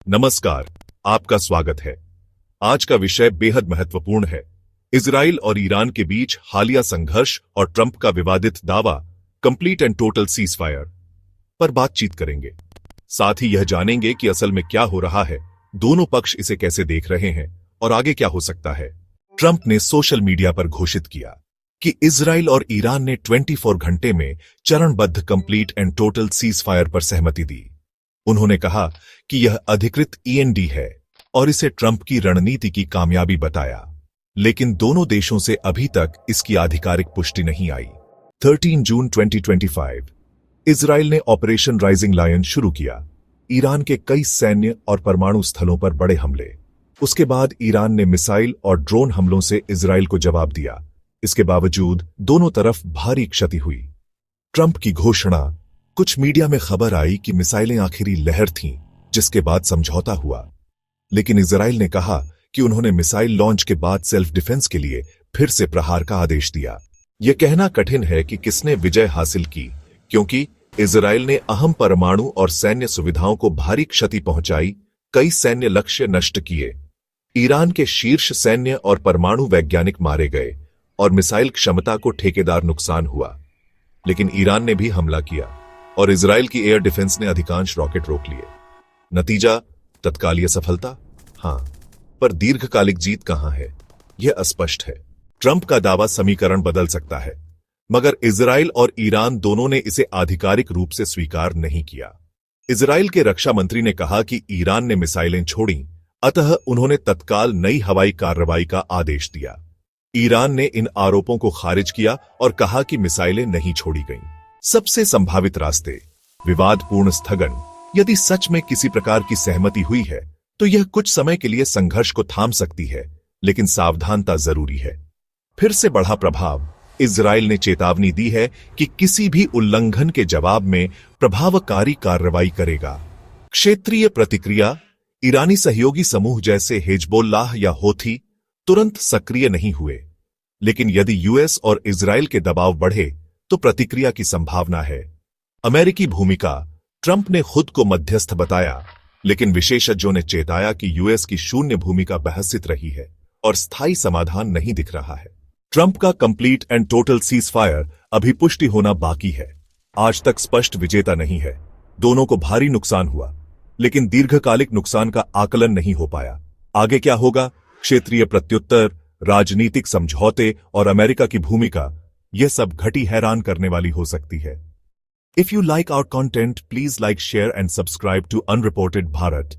नमस्कार, आपका स्वागत है। आज का विषय बेहद महत्वपूर्ण है। इजराइल और ईरान के बीच हालिया संघर्ष और ट्रंप का विवादित दावा कंप्लीट एंड टोटल सीजफायर पर बातचीत करेंगे। साथ ही यह जानेंगे कि असल में क्या हो रहा है, दोनों पक्ष इसे कैसे देख रहे हैं और आगे क्या हो सकता है। ट्रंप ने सोशल मीडिया पर घोषित किया कि इजराइल और ईरान ने 24 घंटे में चरणबद्ध कंप्लीट एंड टोटल सीजफायर पर सहमति दी। उन्होंने कहा कि यह अधिकृत ईएनडी है और इसे ट्रंप की रणनीति की कामयाबी बताया, लेकिन दोनों देशों से अभी तक इसकी आधिकारिक पुष्टि नहीं आई। 13 जून 2025 इजराइल ने ऑपरेशन राइजिंग लायन शुरू किया। ईरान के कई सैन्य और परमाणु स्थलों पर बड़े हमले। उसके बाद ईरान ने मिसाइल और ड्रोन हमलों से इजराइल को जवाब दिया। इसके बावजूद दोनों तरफ भारी क्षति हुई। ट्रंप की घोषणा, कुछ मीडिया में खबर आई कि मिसाइलें आखिरी लहर थीं, जिसके बाद समझौता हुआ, लेकिन इजराइल ने कहा कि उन्होंने मिसाइल लॉन्च के बाद सेल्फ डिफेंस के लिए फिर से प्रहार का आदेश दिया। यह कहना कठिन है कि किसने विजय हासिल की, क्योंकि इजराइल ने अहम परमाणु और सैन्य सुविधाओं को भारी क्षति पहुंचाई, कई सैन्य लक्ष्य नष्ट किए। ईरान के शीर्ष सैन्य और परमाणु वैज्ञानिक मारे गए और मिसाइल क्षमता को ठेकेदार नुकसान हुआ। लेकिन ईरान ने भी हमला किया और इजराइल की एयर डिफेंस ने अधिकांश रॉकेट रोक लिए। नतीजा, तत्कालीय सफलता, हां, पर दीर्घकालिक जीत कहां है, यह अस्पष्ट है। ट्रंप का दावा समीकरण बदल सकता है, मगर इजराइल और ईरान दोनों ने इसे आधिकारिक रूप से स्वीकार नहीं किया। इजराइल के रक्षा मंत्री ने कहा कि ईरान ने मिसाइलें छोड़ी, अतः उन्होंने तत्काल नई हवाई कार्रवाई का आदेश दिया। ईरान ने इन आरोपों को खारिज किया और कहा कि मिसाइलें नहीं छोड़ी गईं। सबसे संभावित रास्ते, विवादपूर्ण स्थगन। यदि सच में किसी प्रकार की सहमति हुई है तो यह कुछ समय के लिए संघर्ष को थाम सकती है, लेकिन सावधानता जरूरी है। फिर से बढ़ा प्रभाव। इजराइल ने चेतावनी दी है कि किसी भी उल्लंघन के जवाब में प्रभावकारी कार्रवाई करेगा। क्षेत्रीय प्रतिक्रिया, ईरानी सहयोगी समूह जैसे हिजबुल्लाह या हौथी तुरंत सक्रिय नहीं हुए, लेकिन यदि यूएस और इजराइल के दबाव बढ़े तो प्रतिक्रिया की संभावना है। अमेरिकी भूमिका, ट्रंप ने खुद को मध्यस्थ बताया, लेकिन विशेषज्ञों ने चेताया कि यूएस की शून्य भूमिका बहसित रही है और स्थायी समाधान नहीं दिख रहा है। ट्रंप का कंप्लीट एंड टोटल सीजफायर अभी पुष्टि होना बाकी है। आज तक स्पष्ट विजेता नहीं है। दोनों को भारी नुकसान हुआ, लेकिन दीर्घकालिक नुकसान का आकलन नहीं हो पाया। आगे क्या होगा? क्षेत्रीय प्रत्युत्तर, राजनीतिक समझौते और अमेरिका की भूमिका, यह सब घटी हैरान करने वाली हो सकती है। If you like our content, please like, share and subscribe to Unreported Bharat.